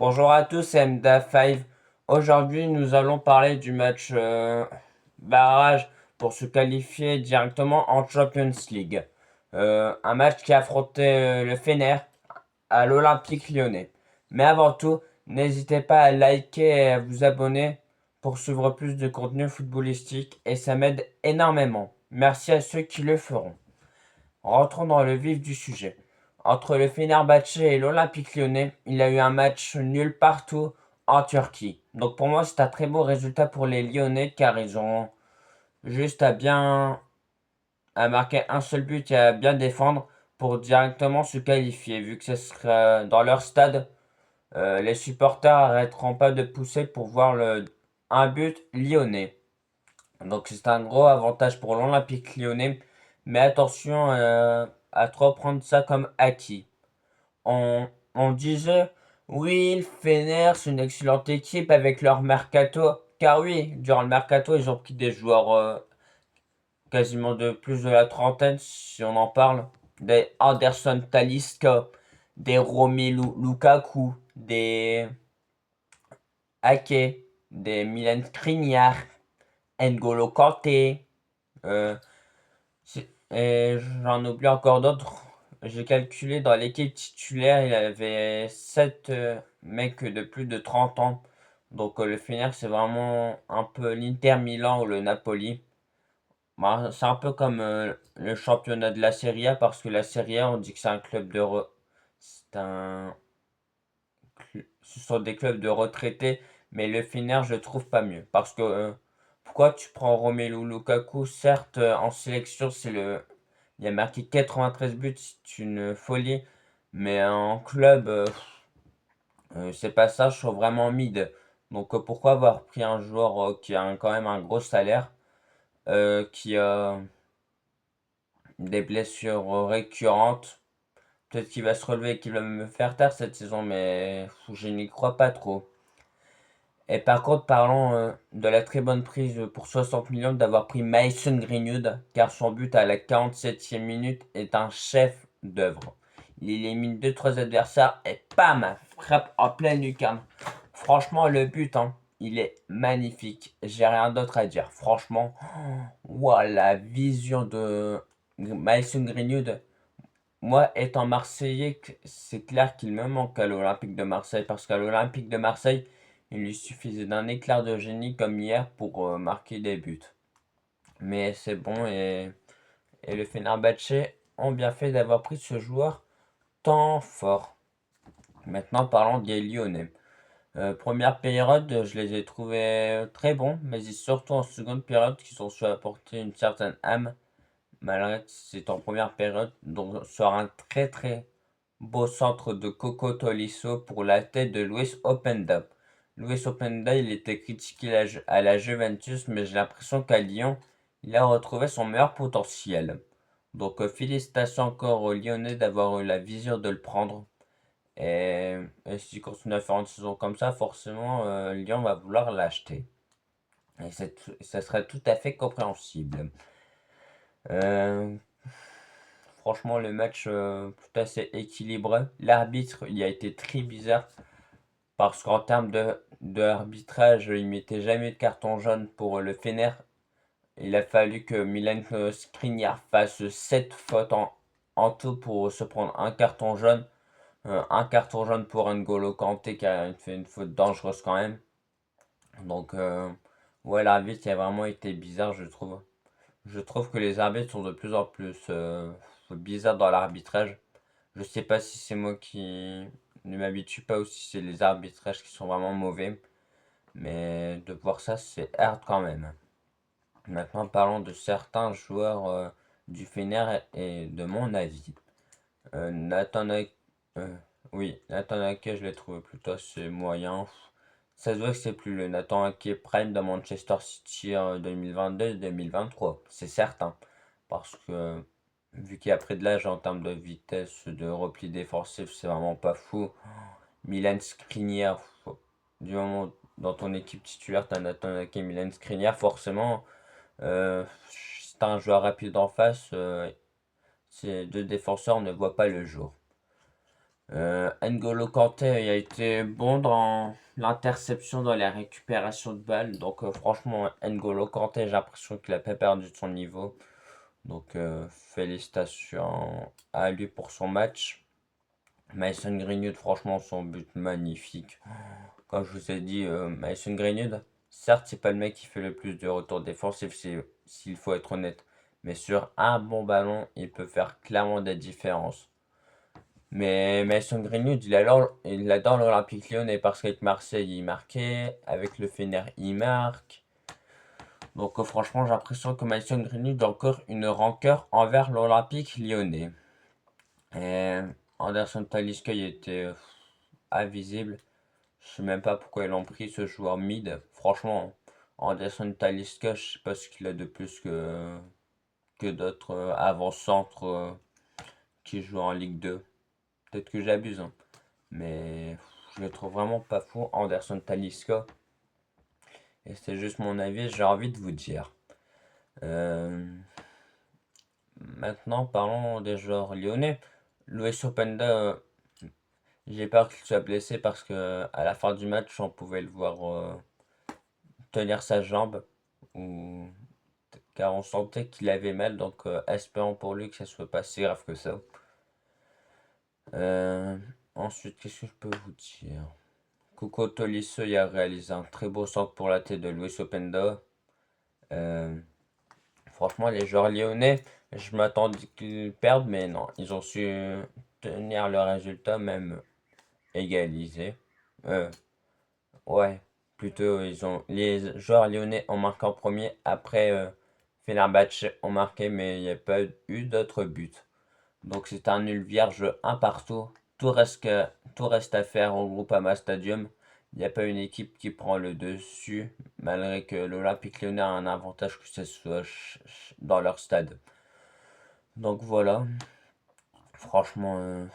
Bonjour à tous, c'est MDA5. Aujourd'hui, nous allons parler du match barrage pour se qualifier directement en Champions League. Un match qui affrontait le Fener à l'Olympique Lyonnais. Mais avant tout, n'hésitez pas à liker et à vous abonner pour suivre plus de contenu footballistique et ça m'aide énormément. Merci à ceux qui le feront. Rentrons dans le vif du sujet. Entre le Fenerbahçe et l'Olympique Lyonnais, il y a eu un match nul partout en Turquie. Donc pour moi, c'est un très beau résultat pour les Lyonnais car ils ont juste à marquer un seul but et à bien défendre pour directement se qualifier. Vu que ce sera dans leur stade, les supporters arrêteront pas de pousser pour voir un but lyonnais. Donc c'est un gros avantage pour l'Olympique lyonnais. Mais attention à trop prendre ça comme acquis. On disait, oui, le Fener, c'est une excellente équipe avec leur mercato. Car oui, durant le mercato, ils ont pris des joueurs quasiment de plus de la trentaine, si on en parle. Des Anderson Talisca, des Romelu Lukaku, des Ake, des Milan Skriniar, N'Golo Kanté. Euh, et j'en oublie encore d'autres. J'ai calculé dans l'équipe titulaire, il y avait 7 mecs de plus de 30 ans. Donc le Fener, c'est vraiment un peu l'Inter Milan ou le Napoli. Bah, c'est un peu comme le championnat de la Serie A parce que la Serie A, on dit que c'est un club c'est un ce sont des clubs de retraités, mais le Fener, je trouve pas mieux parce que pourquoi tu prends Romelu Lukaku? Certes, en sélection, il a marqué 93 buts, c'est une folie. Mais en club, c'est pas ça, je trouve vraiment mid. Donc pourquoi avoir pris un joueur qui a quand même un gros salaire, qui a des blessures récurrentes. Peut-être qu'il va se relever et qu'il va me faire taire cette saison, mais je n'y crois pas trop. Et par contre, parlons de la très bonne prise pour 60 millions d'avoir pris Mason Greenwood, car son but à la 47e minute est un chef d'œuvre. Il élimine 2-3 adversaires et bam, frappe en pleine lucarne. Franchement, le but, hein, il est magnifique. J'ai rien d'autre à dire. Franchement, wow, la vision de Mason Greenwood. Moi, étant Marseillais, c'est clair qu'il me manque à l'Olympique de Marseille parce qu'à l'Olympique de Marseille, il lui suffisait d'un éclair de génie comme hier pour marquer des buts. Mais c'est bon et le Fenerbahçe ont bien fait d'avoir pris ce joueur tant fort. Maintenant, parlons des Lyonnais. Première période, je les ai trouvés très bons, mais c'est surtout en seconde période qu'ils ont su apporter une certaine âme, malgré que c'est en première période, donc sur un très très beau centre de Coco Tolisso pour la tête de Luis Openda. Luis Openda, il était critiqué à la Juventus, mais j'ai l'impression qu'à Lyon, il a retrouvé son meilleur potentiel. Donc félicitations encore aux Lyonnais d'avoir eu la vision de le prendre. Et s'il continue à faire une saison comme ça, forcément, Lyon va vouloir l'acheter. Et ça serait tout à fait compréhensible. Euh, Franchement, le match tout assez équilibré. L'arbitre, il a été très bizarre parce qu'en termes de arbitrage, il mettait jamais de carton jaune pour le Fener. Il a fallu que Milan Skriniar fasse 7 fautes en tout pour se prendre un carton jaune. Un carton jaune pour N'Golo Kanté qui a fait une faute dangereuse quand même. Donc, ouais, l'arbitre a vraiment été bizarre, je trouve. Je trouve que les arbitres sont de plus en plus bizarres dans l'arbitrage. Je sais pas si c'est moi qui ne m'habitue pas ou si c'est les arbitrages qui sont vraiment mauvais. Mais de voir ça, c'est hard quand même. Maintenant, parlons de certains joueurs du Fener et de mon avis. Nathan Ake, oui, Nathan Ake, je l'ai trouvé plutôt assez moyen. Ça se voit que c'est plus le Nathan Ake Prime de Manchester City en 2022-2023, c'est certain. Parce que vu qu'il a pris de l'âge en termes de vitesse, de repli défensif, c'est vraiment pas fou. Milan Skriniar, du moment où dans ton équipe titulaire, t'as Nathan Ake et Milan Skriniar, forcément, si t'as un joueur rapide en face, ces deux défenseurs ne voient pas le jour. N'Golo Kanté il a été bon dans l'interception, dans la récupération de balles. Donc franchement, N'Golo Kanté, j'ai l'impression qu'il a pas perdu de son niveau. Donc félicitations à lui pour son match. Mason Greenwood, franchement, son but magnifique. Comme je vous ai dit, Mason Greenwood, certes, c'est pas le mec qui fait le plus de retours défensifs, s'il faut être honnête. Mais sur un bon ballon, il peut faire clairement des différences. Mais Mason Greenwood, il adore l'Olympique Lyonnais parce qu'avec Marseille, il marquait. Avec le Fener, il marque. Donc franchement, j'ai l'impression que Mason Greenwood a encore une rancœur envers l'Olympique Lyonnais. Et Anderson Talisca, il était invisible. Je sais même pas pourquoi ils l'ont pris, ce joueur mid. Franchement, Anderson Talisca, je sais pas ce qu'il a de plus que d'autres avant-centres qui jouent en Ligue 2. Peut-être que j'abuse, hein. Mais je le trouve vraiment pas fou, Anderson Talisca. Et c'est juste mon avis, j'ai envie de vous dire. Euh, Maintenant, parlons des joueurs lyonnais. Luis Openda, j'ai peur qu'il soit blessé parce que à la fin du match, on pouvait le voir tenir sa jambe. Ou car on sentait qu'il avait mal, donc espérons pour lui que ça soit pas si grave que ça. Euh, Ensuite, qu'est-ce que je peux vous dire? Coco Tolisso il a réalisé un très beau centre pour la tête de Luis Openda. Euh, Franchement, les joueurs lyonnais, je m'attendais qu'ils perdent, mais non, ils ont su tenir le résultat, même égaliser. Euh, ouais, plutôt, les joueurs lyonnais ont marqué en premier, après Fenerbahçe ont marqué, mais il n'y a pas eu d'autres buts. Donc c'est un nul vierge, un partout. Tout reste à faire au Groupama Stadium. Il n'y a pas une équipe qui prend le dessus, malgré que l'Olympique Lyonnais a un avantage que ce soit dans leur stade. Donc voilà, franchement,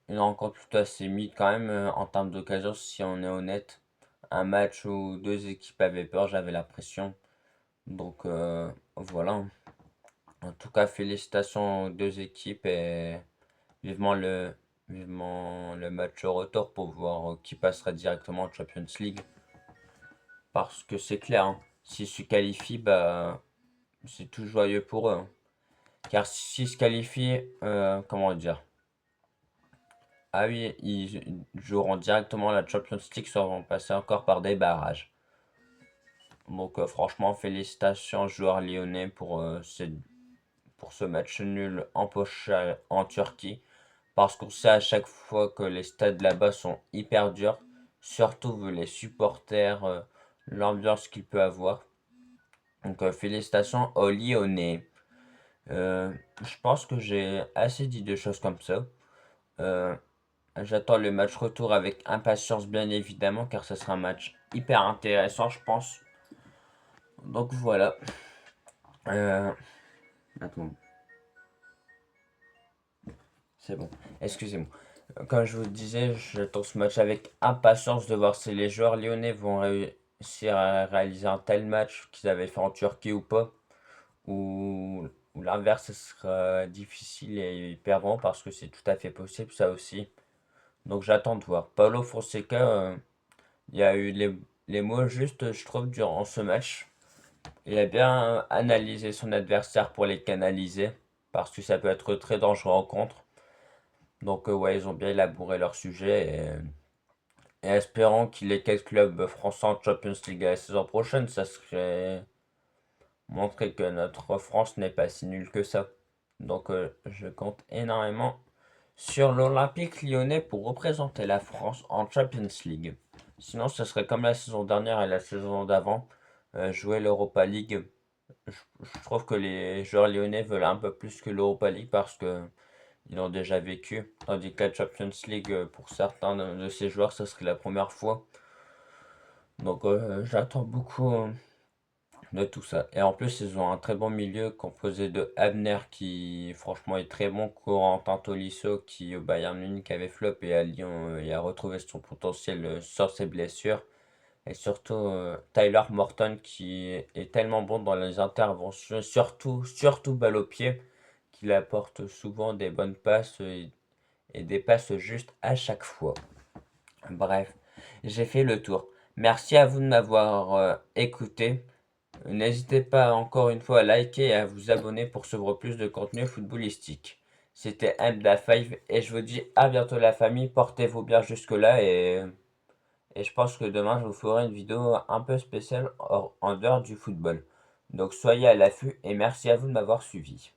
une rencontre plutôt assez mythe quand même en termes d'occasion, si on est honnête. Un match où deux équipes avaient peur, j'avais la pression. Donc voilà. En tout cas, félicitations aux deux équipes et vivement le, vivement le match au retour pour voir qui passera directement en Champions League. Parce que c'est clair, hein, s'ils se qualifient, bah, c'est tout joyeux pour eux, hein. Car s'ils se qualifient, comment dire? Ah oui, ils joueront directement la Champions League, soit vont passer encore par des barrages. Donc franchement, félicitations joueurs lyonnais pour ce match nul en poche en Turquie. Parce qu'on sait à chaque fois que les stades là-bas sont hyper durs, surtout vu les supporters, l'ambiance qu'il peut avoir. Donc félicitations aux Lyonnais. Je pense que j'ai assez dit de choses comme ça. Euh, J'attends le match retour avec impatience bien évidemment car ce sera un match hyper intéressant je pense. Donc voilà. Euh, Attends, c'est bon. Excusez-moi. Comme je vous disais, j'attends ce match avec impatience de voir si les joueurs lyonnais vont réussir à réaliser un tel match qu'ils avaient fait en Turquie ou pas. Ou l'inverse, ce sera difficile et ils perdront parce que c'est tout à fait possible, ça aussi. Donc j'attends de voir. Paulo Fonseca, il y a eu les mots justes, je trouve, durant ce match. Il a bien analysé son adversaire pour les canaliser, parce que ça peut être très dangereux en contre. Donc ouais, ils ont bien élaboré leur sujet et espérons qu'il ait quelques clubs français en Champions League la saison prochaine, ça serait montrer que notre France n'est pas si nulle que ça. Donc je compte énormément sur l'Olympique lyonnais pour représenter la France en Champions League. Sinon, ce serait comme la saison dernière et la saison d'avant, jouer l'Europa League. Je trouve que les joueurs lyonnais veulent un peu plus que l'Europa League parce que ils l'ont déjà vécu. Tandis que la Champions League, pour certains de ces joueurs, ce serait la première fois. Donc j'attends beaucoup de tout ça. Et en plus, ils ont un très bon milieu composé de Abner qui, franchement, est très bon. Corentin Tolisso qui, au Bayern Munich, avait flop et à Lyon, il a retrouvé son potentiel sur ses blessures. Et surtout, Tyler Morton qui est tellement bon dans les interventions, surtout balle au pied, qu'il apporte souvent des bonnes passes et des passes justes à chaque fois. Bref, j'ai fait le tour. Merci à vous de m'avoir écouté. N'hésitez pas encore une fois à liker et à vous abonner pour suivre plus de contenu footballistique. C'était MDA5 et je vous dis à bientôt la famille. Portez-vous bien jusque-là et je pense que demain je vous ferai une vidéo un peu spéciale en dehors du football. Donc soyez à l'affût et merci à vous de m'avoir suivi.